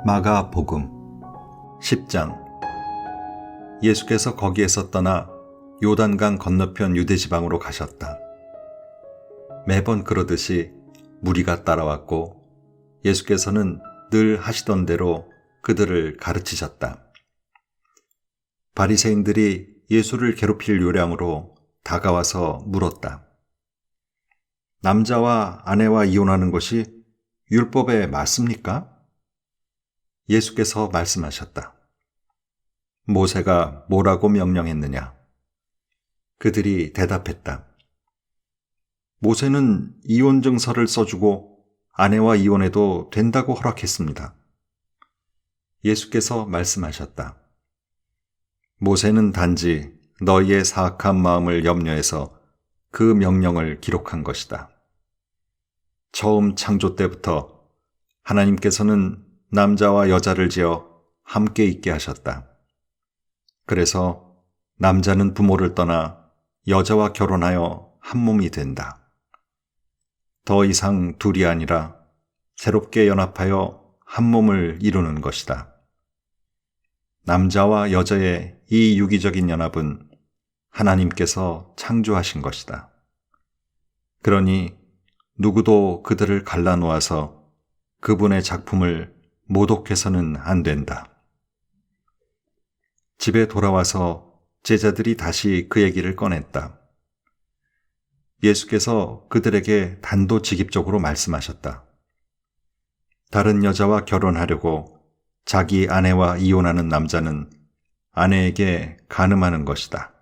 마가복음 10장. 예수께서 거기에서 떠나 요단강 건너편 유대지방으로 가셨다. 매번 그러듯이 무리가 따라왔고 예수께서는 늘 하시던 대로 그들을 가르치셨다. 바리새인들이 예수를 괴롭힐 요량으로 다가와서 물었다. 남자와 아내와 이혼하는 것이 율법에 맞습니까? 예수께서 말씀하셨다. 모세가 뭐라고 명령했느냐? 그들이 대답했다. 모세는 이혼 증서를 써주고 아내와 이혼해도 된다고 허락했습니다. 예수께서 말씀하셨다. 모세는 단지 너희의 사악한 마음을 염려해서 그 명령을 기록한 것이다. 처음 창조 때부터 하나님께서는 남자와 여자를 지어 함께 있게 하셨다. 그래서 남자는 부모를 떠나 여자와 결혼하여 한 몸이 된다. 더 이상 둘이 아니라 새롭게 연합하여 한 몸을 이루는 것이다. 남자와 여자의 이 유기적인 연합은 하나님께서 창조하신 것이다. 그러니 누구도 그들을 갈라놓아서 그분의 작품을 모독해서는 안 된다. 집에 돌아와서 제자들이 다시 그 얘기를 꺼냈다. 예수께서 그들에게 단도직입적으로 말씀하셨다. 다른 여자와 결혼하려고 자기 아내와 이혼하는 남자는 아내에게 간음하는 것이다.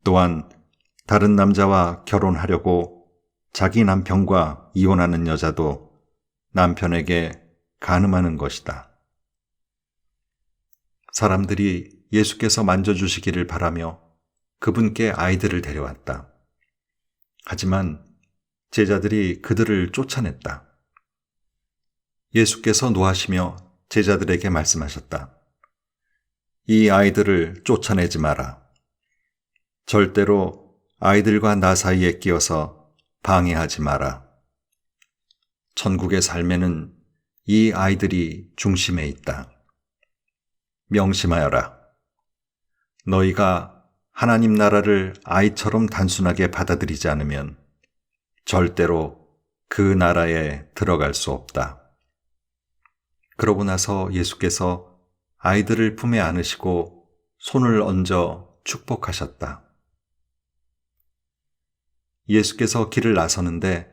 또한 다른 남자와 결혼하려고 자기 남편과 이혼하는 여자도 남편에게 간음하는 것이다. 사람들이 예수께서 만져주시기를 바라며 그분께 아이들을 데려왔다. 하지만 제자들이 그들을 쫓아냈다. 예수께서 노하시며 제자들에게 말씀하셨다. 이 아이들을 쫓아내지 마라. 절대로 아이들과 나 사이에 끼어서 방해하지 마라. 천국의 삶에는 이 아이들이 중심에 있다. 명심하여라. 너희가 하나님 나라를 아이처럼 단순하게 받아들이지 않으면 절대로 그 나라에 들어갈 수 없다. 그러고 나서 예수께서 아이들을 품에 안으시고 손을 얹어 축복하셨다. 예수께서 길을 나서는데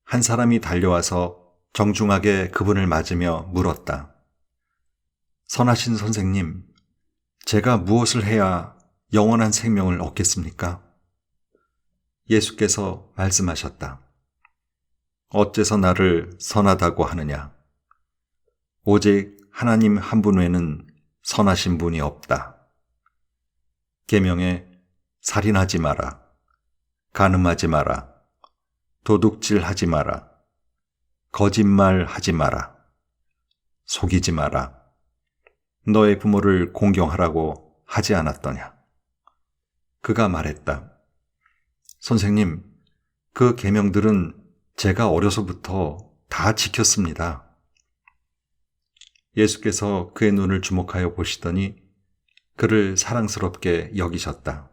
한 사람이 달려와서 정중하게 그분을 맞으며 물었다. 선하신 선생님, 제가 무엇을 해야 영원한 생명을 얻겠습니까? 예수께서 말씀하셨다. 어째서 나를 선하다고 하느냐? 오직 하나님 한 분 외에는 선하신 분이 없다. 계명에 살인하지 마라, 간음하지 마라, 도둑질하지 마라, 거짓말하지 마라, 속이지 마라, 너의 부모를 공경하라고 하지 않았더냐? 그가 말했다. 선생님, 그 계명들은 제가 어려서부터 다 지켰습니다. 예수께서 그의 눈을 주목하여 보시더니 그를 사랑스럽게 여기셨다.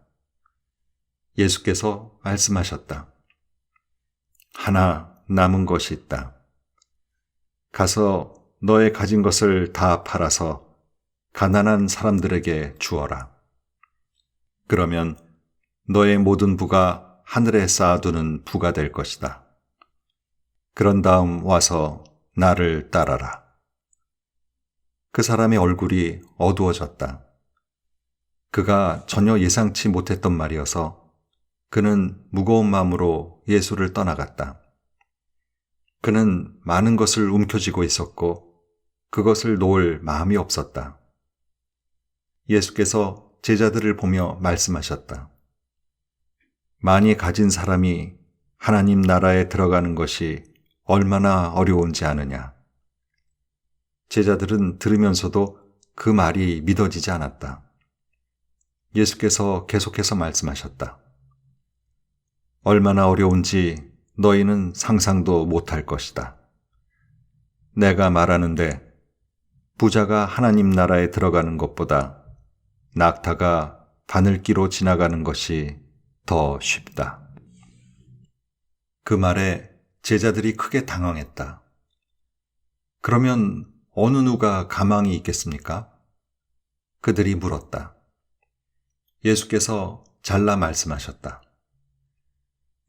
예수께서 말씀하셨다. 하나 남은 것이 있다. 가서 너의 가진 것을 다 팔아서 가난한 사람들에게 주어라. 그러면 너의 모든 부가 하늘에 쌓아두는 부가 될 것이다. 그런 다음 와서 나를 따라라. 그 사람의 얼굴이 어두워졌다. 그가 전혀 예상치 못했던 말이어서 그는 무거운 마음으로 예수를 떠나갔다. 그는 많은 것을 움켜쥐고 있었고 그것을 놓을 마음이 없었다. 예수께서 제자들을 보며 말씀하셨다. 많이 가진 사람이 하나님 나라에 들어가는 것이 얼마나 어려운지 아느냐. 제자들은 들으면서도 그 말이 믿어지지 않았다. 예수께서 계속해서 말씀하셨다. 얼마나 어려운지 너희는 상상도 못할 것이다. 내가 말하는데 부자가 하나님 나라에 들어가는 것보다 낙타가 바늘기로 지나가는 것이 더 쉽다. 그 말에 제자들이 크게 당황했다. 그러면 어느 누가 가망이 있겠습니까? 그들이 물었다. 예수께서 잘라 말씀하셨다.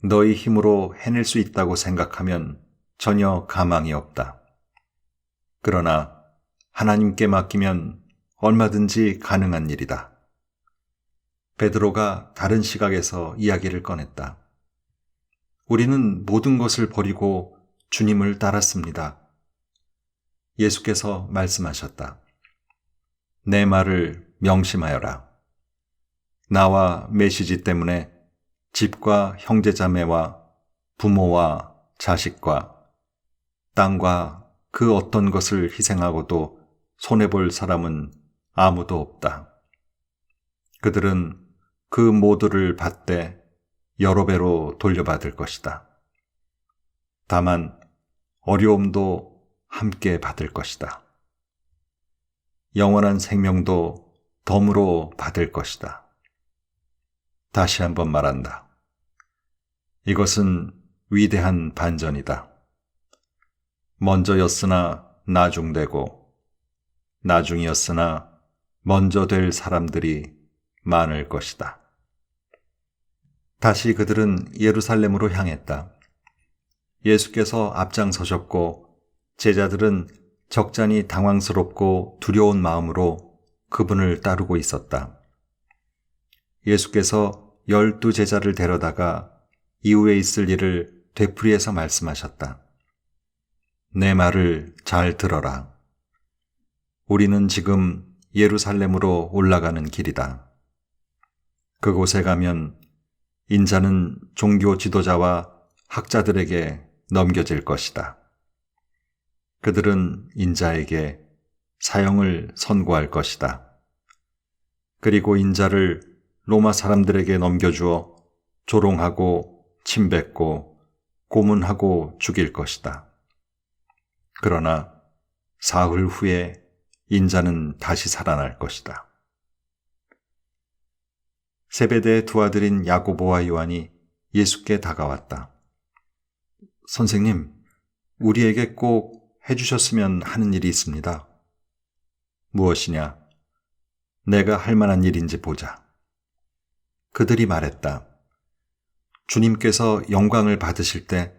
너희 힘으로 해낼 수 있다고 생각하면 전혀 가망이 없다. 그러나 하나님께 맡기면 얼마든지 가능한 일이다. 베드로가 다른 시각에서 이야기를 꺼냈다. 우리는 모든 것을 버리고 주님을 따랐습니다. 예수께서 말씀하셨다. 내 말을 명심하여라. 나와 메시지 때문에 집과 형제자매와 부모와 자식과 땅과 그 어떤 것을 희생하고도 손해볼 사람은 아무도 없다. 그들은 그 모두를 받되 여러 배로 돌려받을 것이다. 다만 어려움도 함께 받을 것이다. 영원한 생명도 덤으로 받을 것이다. 다시 한번 말한다. 이것은 위대한 반전이다. 먼저였으나 나중되고 나중이었으나 먼저 될 사람들이 많을 것이다. 다시 그들은 예루살렘으로 향했다. 예수께서 앞장서셨고 제자들은 적잖이 당황스럽고 두려운 마음으로 그분을 따르고 있었다. 예수께서 12 제자를 데려다가 이후에 있을 일을 되풀이해서 말씀하셨다. 내 말을 잘 들어라. 우리는 지금 예루살렘으로 올라가는 길이다. 그곳에 가면 인자는 종교 지도자와 학자들에게 넘겨질 것이다. 그들은 인자에게 사형을 선고할 것이다. 그리고 인자를 로마 사람들에게 넘겨주어 조롱하고 침뱉고 고문하고 죽일 것이다. 그러나 사흘 후에 인자는 다시 살아날 것이다. 세베대의 두 아들인 야고보와 요한이 예수께 다가왔다. 선생님, 우리에게 꼭 해주셨으면 하는 일이 있습니다. 무엇이냐? 내가 할 만한 일인지 보자. 그들이 말했다. 주님께서 영광을 받으실 때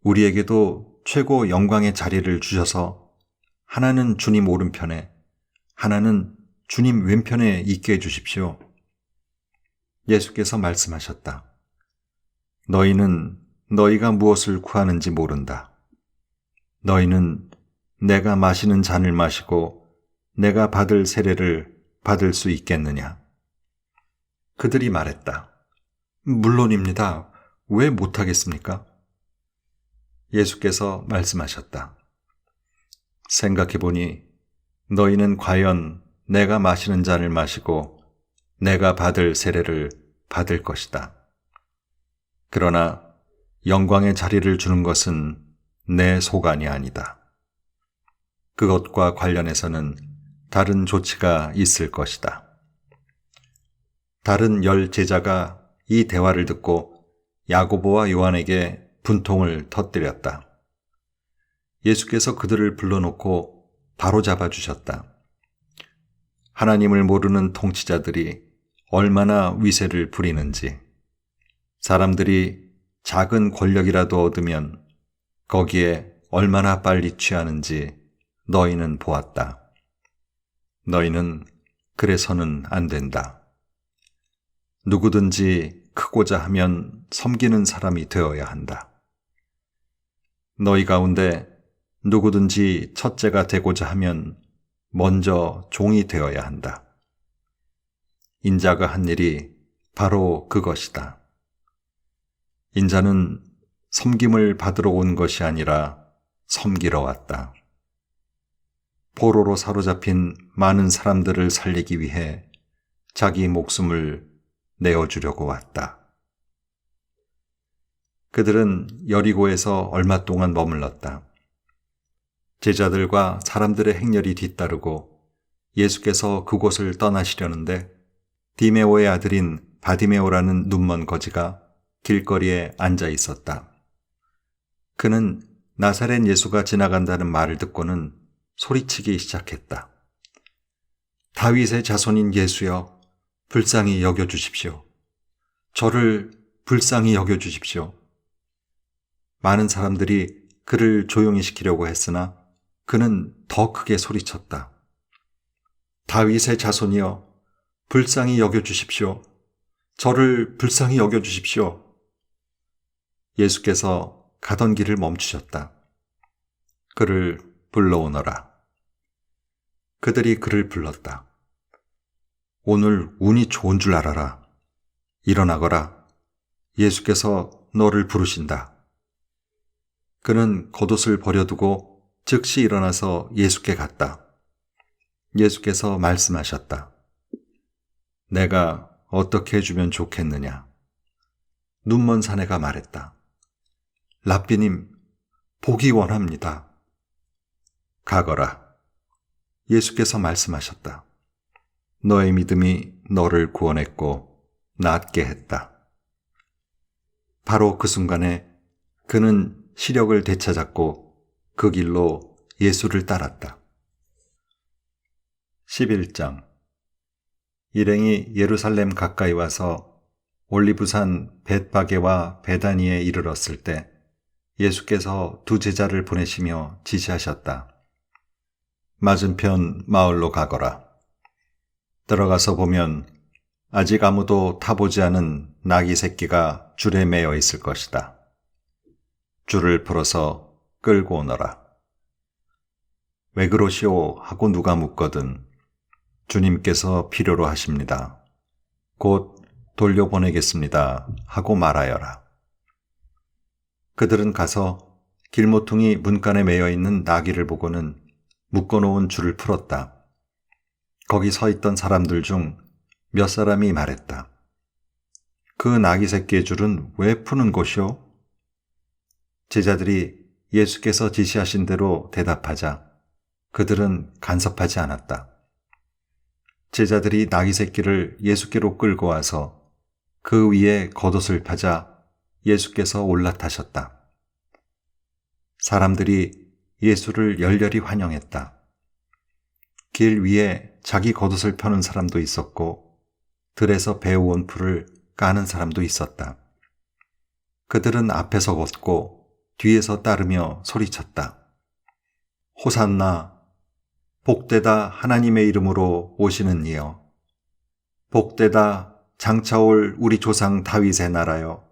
우리에게도 최고 영광의 자리를 주셔서 하나는 주님 오른편에, 하나는 주님 왼편에 있게 해주십시오. 예수께서 말씀하셨다. 너희는 너희가 무엇을 구하는지 모른다. 너희는 내가 마시는 잔을 마시고 내가 받을 세례를 받을 수 있겠느냐? 그들이 말했다. 물론입니다. 왜 못하겠습니까? 예수께서 말씀하셨다. 생각해보니 너희는 과연 내가 마시는 잔을 마시고 내가 받을 세례를 받을 것이다. 그러나 영광의 자리를 주는 것은 내 소관이 아니다. 그것과 관련해서는 다른 조치가 있을 것이다. 다른 10 제자가 이 대화를 듣고 야고보와 요한에게 분통을 터뜨렸다. 예수께서 그들을 불러놓고 바로잡아 주셨다. 하나님을 모르는 통치자들이 얼마나 위세를 부리는지, 사람들이 작은 권력이라도 얻으면 거기에 얼마나 빨리 취하는지 너희는 보았다. 너희는 그래서는 안 된다. 누구든지 크고자 하면 섬기는 사람이 되어야 한다. 너희 가운데 누구든지 첫째가 되고자 하면 먼저 종이 되어야 한다. 인자가 한 일이 바로 그것이다. 인자는 섬김을 받으러 온 것이 아니라 섬기러 왔다. 포로로 사로잡힌 많은 사람들을 살리기 위해 자기 목숨을 내어주려고 왔다. 그들은 여리고에서 얼마 동안 머물렀다. 제자들과 사람들의 행렬이 뒤따르고 예수께서 그곳을 떠나시려는데 디메오의 아들인 바디메오라는 눈먼 거지가 길거리에 앉아 있었다. 그는 나사렛 예수가 지나간다는 말을 듣고는 소리치기 시작했다. 다윗의 자손인 예수여, 불쌍히 여겨주십시오. 저를 불쌍히 여겨주십시오. 많은 사람들이 그를 조용히 시키려고 했으나 그는 더 크게 소리쳤다. 다윗의 자손이여, 불쌍히 여겨주십시오. 저를 불쌍히 여겨주십시오. 예수께서 가던 길을 멈추셨다. 그를 불러오너라. 그들이 그를 불렀다. 오늘 운이 좋은 줄 알아라. 일어나거라. 예수께서 너를 부르신다. 그는 겉옷을 버려두고 즉시 일어나서 예수께 갔다. 예수께서 말씀하셨다. 내가 어떻게 해주면 좋겠느냐? 눈먼 사내가 말했다. 랍비님, 보기 원합니다. 가거라. 예수께서 말씀하셨다. 너의 믿음이 너를 구원했고 낫게 했다. 바로 그 순간에 그는 시력을 되찾았고 그 길로 예수를 따랐다. 11장. 일행이 예루살렘 가까이 와서 올리브산 벳바게와 베다니에 이르렀을 때 예수께서 두 제자를 보내시며 지시하셨다. 맞은편 마을로 가거라. 들어가서 보면 아직 아무도 타보지 않은 나귀 새끼가 줄에 매여 있을 것이다. 줄을 풀어서 끌고 오너라. 왜 그러시오 하고 누가 묻거든 주님께서 필요로 하십니다. 곧 돌려보내겠습니다 하고 말하여라. 그들은 가서 길모퉁이 문간에 매여 있는 나귀를 보고는 묶어놓은 줄을 풀었다. 거기 서 있던 사람들 중 몇 사람이 말했다. 그 나귀 새끼의 줄은 왜 푸는 것이오? 제자들이 예수께서 지시하신 대로 대답하자 그들은 간섭하지 않았다. 제자들이 나귀 새끼를 예수께로 끌고 와서 그 위에 겉옷을 펴자 예수께서 올라타셨다. 사람들이 예수를 열렬히 환영했다. 길 위에 자기 겉옷을 펴는 사람도 있었고 들에서 배우온 풀을 까는 사람도 있었다. 그들은 앞에서 걷고 뒤에서 따르며 소리쳤다. 호산나, 복되다 하나님의 이름으로 오시는 이여. 복되다 장차올 우리 조상 다윗의 나라여.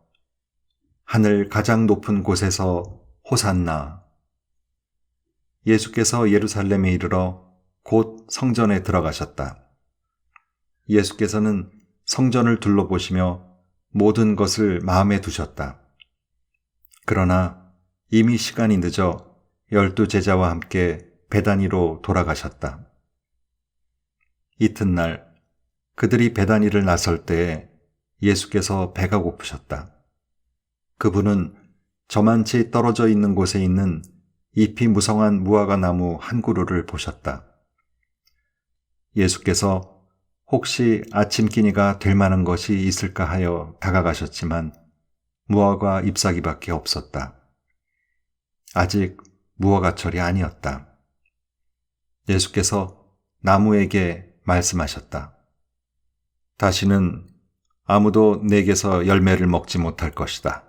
하늘 가장 높은 곳에서 호산나. 예수께서 예루살렘에 이르러 곧 성전에 들어가셨다. 예수께서는 성전을 둘러보시며 모든 것을 마음에 두셨다. 그러나 이미 시간이 늦어 12 제자와 함께 베다니로 돌아가셨다. 이튿날 그들이 베다니를 나설 때에 예수께서 배가 고프셨다. 그분은 저만치 떨어져 있는 곳에 있는 잎이 무성한 무화과 나무 한 그루를 보셨다. 예수께서 혹시 아침기니가 될 만한 것이 있을까 하여 다가가셨지만 무화과 잎사귀밖에 없었다. 아직 무화과철이 아니었다. 예수께서 나무에게 말씀하셨다. 다시는 아무도 내게서 열매를 먹지 못할 것이다.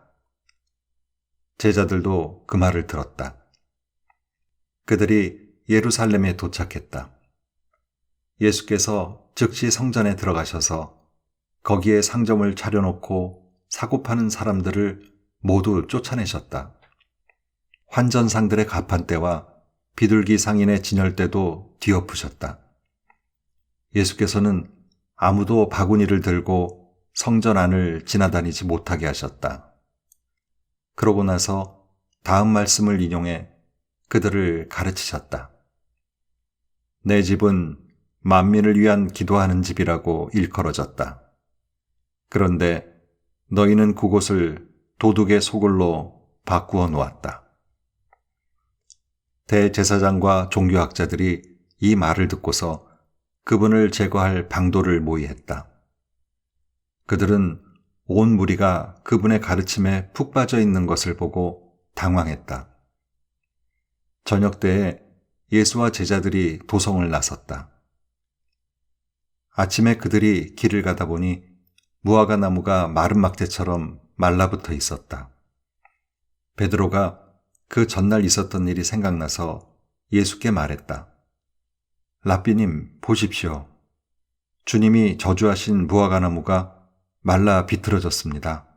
제자들도 그 말을 들었다. 그들이 예루살렘에 도착했다. 예수께서 즉시 성전에 들어가셔서 거기에 상점을 차려놓고 사고 파는 사람들을 모두 쫓아내셨다. 환전상들의 가판대와 비둘기 상인의 진열대도 뒤엎으셨다. 예수께서는 아무도 바구니를 들고 성전 안을 지나다니지 못하게 하셨다. 그러고 나서 다음 말씀을 인용해 그들을 가르치셨다. 내 집은 만민을 위한 기도하는 집이라고 일컬어졌다. 그런데 너희는 그곳을 도둑의 소굴로 바꾸어 놓았다. 대제사장과 종교학자들이 이 말을 듣고서 그분을 제거할 방도를 모의했다. 그들은 온 무리가 그분의 가르침에 푹 빠져 있는 것을 보고 당황했다. 저녁 때에 예수와 제자들이 도성을 나섰다. 아침에 그들이 길을 가다 보니 무화과 나무가 마른 막대처럼 말라붙어 있었다. 베드로가 그 전날 있었던 일이 생각나서 예수께 말했다. 랍비님, 보십시오. 주님이 저주하신 무화과 나무가 말라 비틀어졌습니다.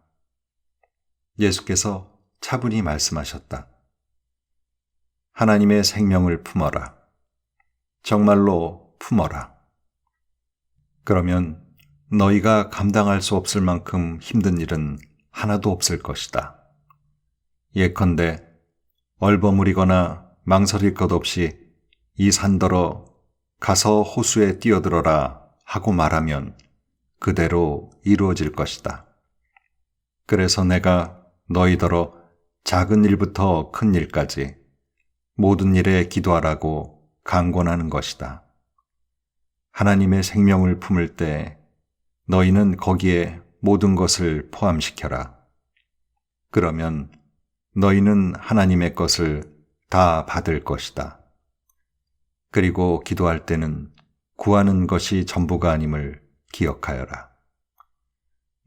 예수께서 차분히 말씀하셨다. 하나님의 생명을 품어라. 정말로 품어라. 그러면 너희가 감당할 수 없을 만큼 힘든 일은 하나도 없을 것이다. 예컨대 얼버무리거나 망설일 것 없이 이 산더러 가서 호수에 뛰어들어라 하고 말하면 그대로 이루어질 것이다. 그래서 내가 너희더러 작은 일부터 큰 일까지 모든 일에 기도하라고 강권하는 것이다. 하나님의 생명을 품을 때 너희는 거기에 모든 것을 포함시켜라. 그러면 너희는 하나님의 것을 다 받을 것이다. 그리고 기도할 때는 구하는 것이 전부가 아님을 기억하여라.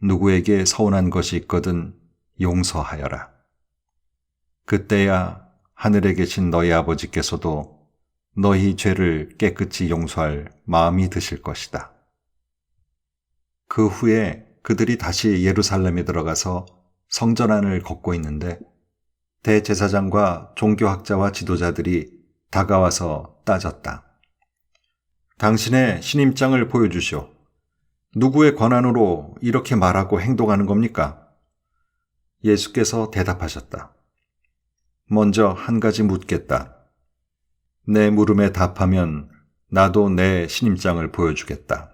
누구에게 서운한 것이 있거든 용서하여라. 그때야 하늘에 계신 너희 아버지께서도 너희 죄를 깨끗이 용서할 마음이 드실 것이다. 그 후에 그들이 다시 예루살렘에 들어가서 성전 안을 걷고 있는데 대제사장과 종교학자와 지도자들이 다가와서 따졌다. 당신의 신임장을 보여주시오. 누구의 권한으로 이렇게 말하고 행동하는 겁니까? 예수께서 대답하셨다. 먼저 한 가지 묻겠다. 내 물음에 답하면 나도 내 신임장을 보여주겠다.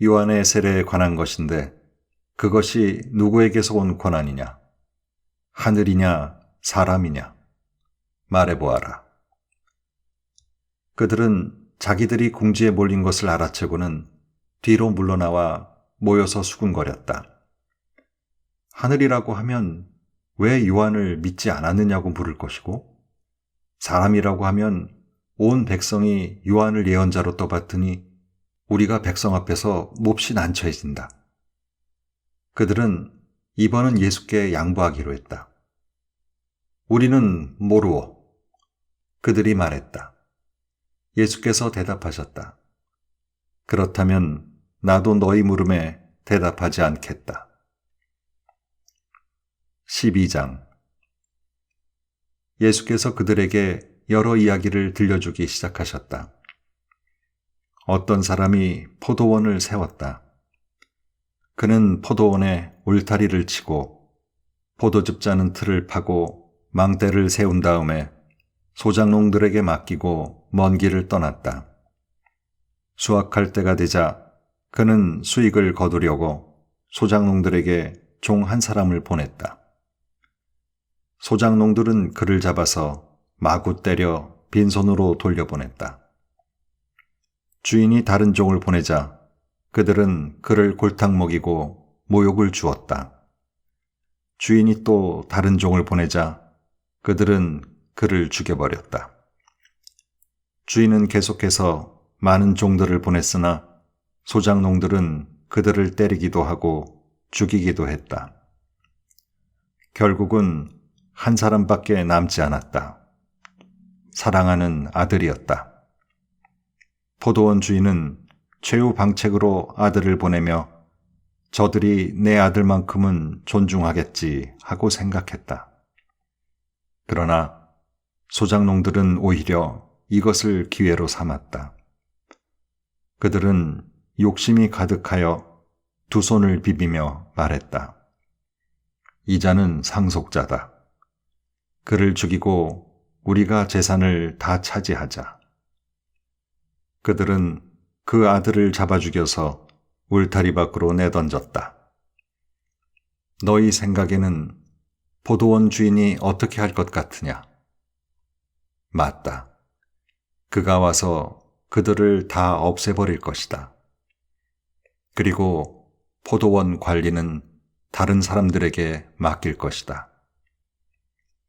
요한의 세례에 관한 것인데 그것이 누구에게서 온 권한이냐? 하늘이냐 사람이냐? 말해보아라. 그들은 자기들이 궁지에 몰린 것을 알아채고는 뒤로 물러나와 모여서 수군거렸다. 하늘이라고 하면 왜 요한을 믿지 않았느냐고 물을 것이고, 사람이라고 하면 온 백성이 요한을 예언자로 떠받드니 우리가 백성 앞에서 몹시 난처해진다. 그들은 이번은 예수께 양보하기로 했다. 우리는 모르오. 그들이 말했다. 예수께서 대답하셨다. 그렇다면 나도 너희 물음에 대답하지 않겠다. 12장. 예수께서 그들에게 여러 이야기를 들려주기 시작하셨다. 어떤 사람이 포도원을 세웠다. 그는 포도원에 울타리를 치고 포도즙 짜는 틀을 파고 망대를 세운 다음에 소작농들에게 맡기고 먼 길을 떠났다. 수확할 때가 되자 그는 수익을 거두려고 소작농들에게 종 한 사람을 보냈다. 소작농들은 그를 잡아서 마구 때려 빈손으로 돌려보냈다. 주인이 다른 종을 보내자 그들은 그를 골탕 먹이고 모욕을 주었다. 주인이 또 다른 종을 보내자 그들은 그를 죽여버렸다. 주인은 계속해서 많은 종들을 보냈으나 소작농들은 그들을 때리기도 하고 죽이기도 했다. 결국은 한 사람밖에 남지 않았다. 사랑하는 아들이었다. 포도원 주인은 최후방책으로 아들을 보내며 저들이 내 아들만큼은 존중하겠지 하고 생각했다. 그러나 소작농들은 오히려 이것을 기회로 삼았다. 그들은 욕심이 가득하여 두 손을 비비며 말했다. 이 자는 상속자다. 그를 죽이고 우리가 재산을 다 차지하자. 그들은 그 아들을 잡아 죽여서 울타리 밖으로 내던졌다. 너희 생각에는 포도원 주인이 어떻게 할 것 같으냐? 맞다. 그가 와서 그들을 다 없애버릴 것이다. 그리고 포도원 관리는 다른 사람들에게 맡길 것이다.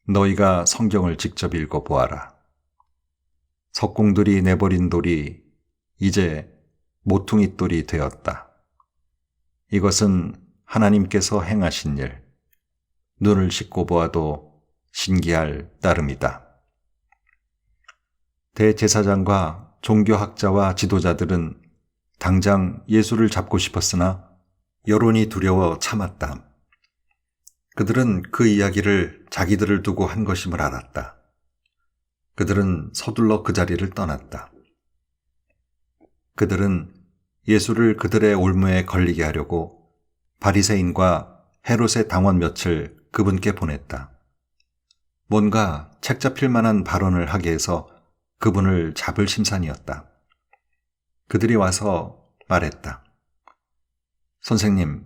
너희가 성경을 직접 읽어보아라. 석공들이 내버린 돌이 이제 모퉁이 돌이 되었다. 이것은 하나님께서 행하신 일, 눈을 씻고 보아도 신기할 따름이다. 대제사장과 종교학자와 지도자들은 당장 예수를 잡고 싶었으나 여론이 두려워 참았다. 그들은 그 이야기를 자기들을 두고 한 것임을 알았다. 그들은 서둘러 그 자리를 떠났다. 그들은 예수를 그들의 올무에 걸리게 하려고 바리새인과 헤롯의 당원 몇을 그분께 보냈다. 뭔가 책 잡힐 만한 발언을 하게 해서 그분을 잡을 심산이었다. 그들이 와서 말했다. 선생님,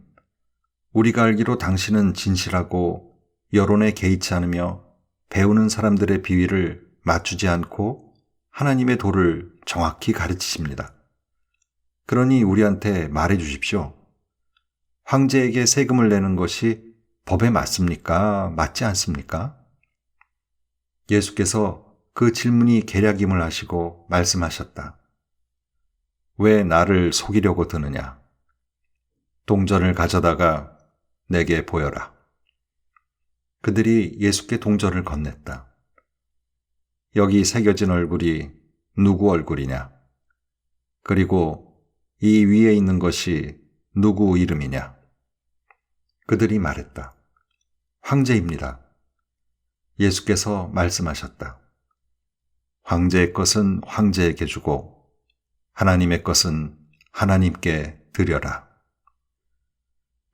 우리가 알기로 당신은 진실하고 여론에 개의치 않으며 배우는 사람들의 비위를 맞추지 않고 하나님의 도를 정확히 가르치십니다. 그러니 우리한테 말해 주십시오. 황제에게 세금을 내는 것이 법에 맞습니까? 맞지 않습니까? 예수께서 그 질문이 계략임을 아시고 말씀하셨다. 왜 나를 속이려고 드느냐? 동전을 가져다가 내게 보여라. 그들이 예수께 동전을 건넸다. 여기 새겨진 얼굴이 누구 얼굴이냐? 그리고 이 위에 있는 것이 누구 이름이냐? 그들이 말했다. 황제입니다. 예수께서 말씀하셨다. 황제의 것은 황제에게 주고 하나님의 것은 하나님께 드려라.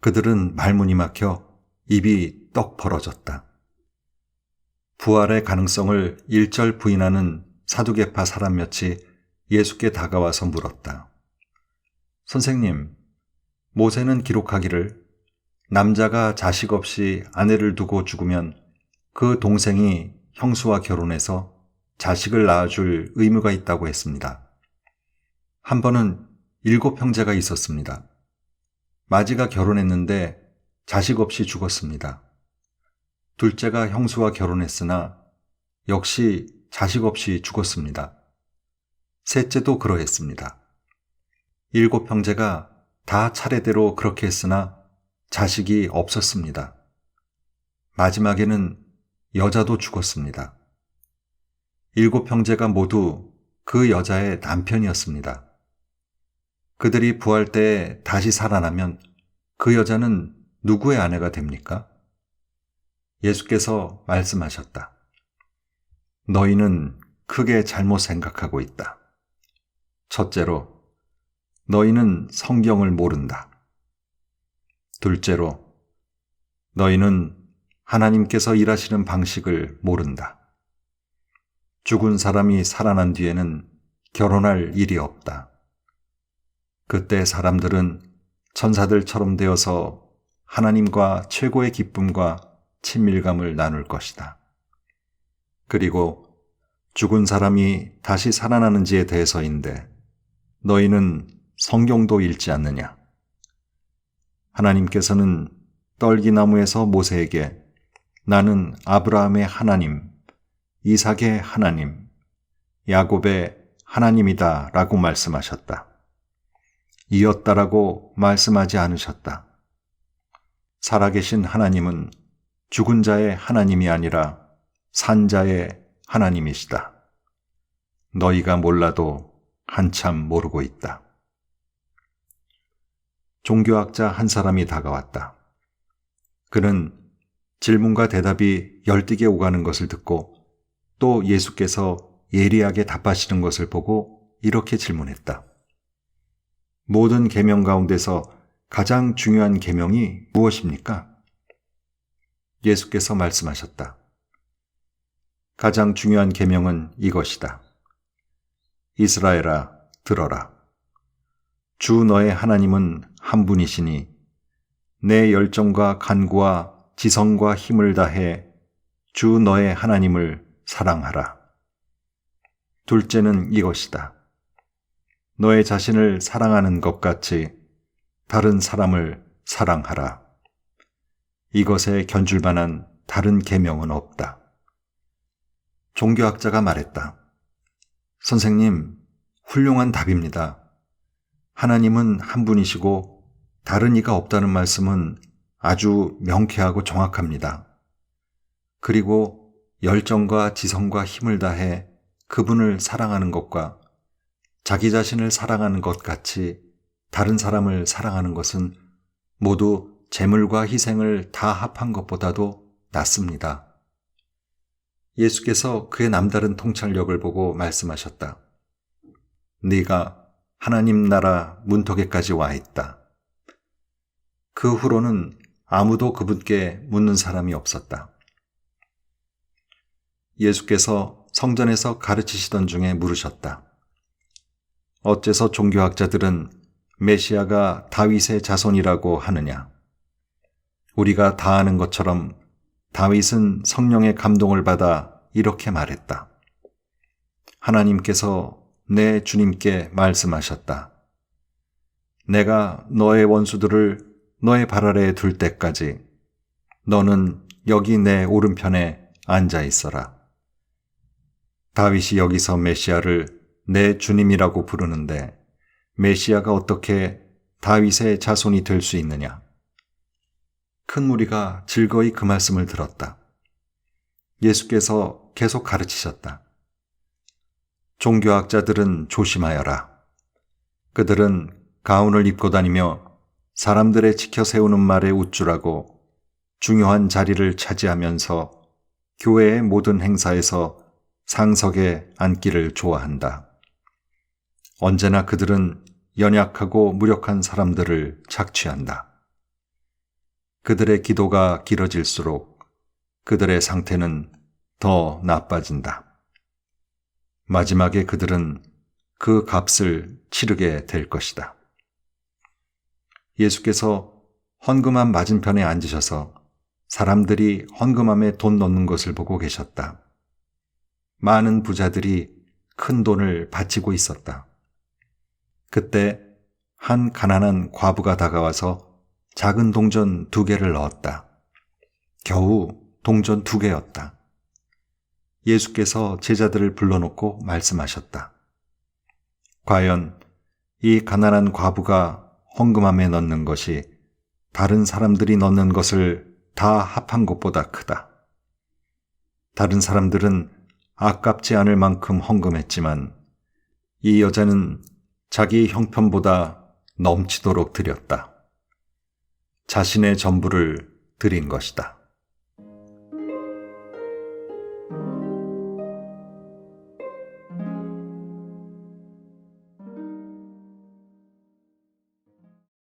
그들은 말문이 막혀 입이 떡 벌어졌다. 부활의 가능성을 일절 부인하는 사두개파 사람 몇이 예수께 다가와서 물었다. 선생님, 모세는 기록하기를 남자가 자식 없이 아내를 두고 죽으면 그 동생이 형수와 결혼해서 자식을 낳아줄 의무가 있다고 했습니다. 한 번은 7 형제가 있었습니다. 마지가 결혼했는데 자식 없이 죽었습니다. 둘째가 형수와 결혼했으나 역시 자식 없이 죽었습니다. 셋째도 그러했습니다. 7 형제가 다 차례대로 그렇게 했으나 자식이 없었습니다. 마지막에는 여자도 죽었습니다. 7 형제가 모두 그 여자의 남편이었습니다. 그들이 부활 때에 다시 살아나면 그 여자는 누구의 아내가 됩니까? 예수께서 말씀하셨다. 너희는 크게 잘못 생각하고 있다. 첫째로, 너희는 성경을 모른다. 둘째로, 너희는 하나님께서 일하시는 방식을 모른다. 죽은 사람이 살아난 뒤에는 결혼할 일이 없다. 그때 사람들은 천사들처럼 되어서 하나님과 최고의 기쁨과 친밀감을 나눌 것이다. 그리고 죽은 사람이 다시 살아나는지에 대해서인데 너희는 성경도 읽지 않느냐? 하나님께서는 떨기나무에서 모세에게 나는 아브라함의 하나님, 이삭의 하나님, 야곱의 하나님이다 라고 말씀하셨다. 이었다라고 말씀하지 않으셨다. 살아계신 하나님은 죽은 자의 하나님이 아니라 산 자의 하나님이시다. 너희가 몰라도 한참 모르고 있다. 종교학자 한 사람이 다가왔다. 그는 질문과 대답이 열띠게 오가는 것을 듣고 또 예수께서 예리하게 답하시는 것을 보고 이렇게 질문했다. 모든 계명 가운데서 가장 중요한 계명이 무엇입니까? 예수께서 말씀하셨다. 가장 중요한 계명은 이것이다. 이스라엘아, 들어라. 주 너의 하나님은 한 분이시니 내 열정과 간구와 지성과 힘을 다해 주 너의 하나님을 사랑하라. 둘째는 이것이다. 너의 자신을 사랑하는 것 같이 다른 사람을 사랑하라. 이것에 견줄 만한 다른 계명은 없다. 종교학자가 말했다. 선생님, 훌륭한 답입니다. 하나님은 한 분이시고 다른 이가 없다는 말씀은 아주 명쾌하고 정확합니다. 그리고 열정과 지성과 힘을 다해 그분을 사랑하는 것과 자기 자신을 사랑하는 것 같이 다른 사람을 사랑하는 것은 모두 재물과 희생을 다 합한 것보다도 낫습니다. 예수께서 그의 남다른 통찰력을 보고 말씀하셨다. 네가 하나님 나라 문턱에까지 와 있다. 그 후로는 아무도 그분께 묻는 사람이 없었다. 예수께서 성전에서 가르치시던 중에 물으셨다. 어째서 종교학자들은 메시아가 다윗의 자손이라고 하느냐? 우리가 다 아는 것처럼 다윗은 성령의 감동을 받아 이렇게 말했다. 하나님께서 내 주님께 말씀하셨다. 내가 너의 원수들을 너의 발 아래에 둘 때까지 너는 여기 내 오른편에 앉아 있어라. 다윗이 여기서 메시아를 내 주님이라고 부르는데 메시아가 어떻게 다윗의 자손이 될 수 있느냐? 큰 무리가 즐거이 그 말씀을 들었다. 예수께서 계속 가르치셨다. 종교학자들은 조심하여라. 그들은 가운을 입고 다니며 사람들의 지켜 세우는 말에 우쭐하고 중요한 자리를 차지하면서 교회의 모든 행사에서 상석에 앉기를 좋아한다. 언제나 그들은 연약하고 무력한 사람들을 착취한다. 그들의 기도가 길어질수록 그들의 상태는 더 나빠진다. 마지막에 그들은 그 값을 치르게 될 것이다. 예수께서 헌금함 맞은편에 앉으셔서 사람들이 헌금함에 돈 넣는 것을 보고 계셨다. 많은 부자들이 큰 돈을 바치고 있었다. 그때 한 가난한 과부가 다가와서 작은 동전 2개를 넣었다. 겨우 동전 2개였다. 예수께서 제자들을 불러놓고 말씀하셨다. 과연 이 가난한 과부가 헌금함에 넣는 것이 다른 사람들이 넣는 것을 다 합한 것보다 크다. 다른 사람들은 아깝지 않을 만큼 헌금했지만 이 여자는 자기 형편보다 넘치도록 드렸다. 자신의 전부를 드린 것이다.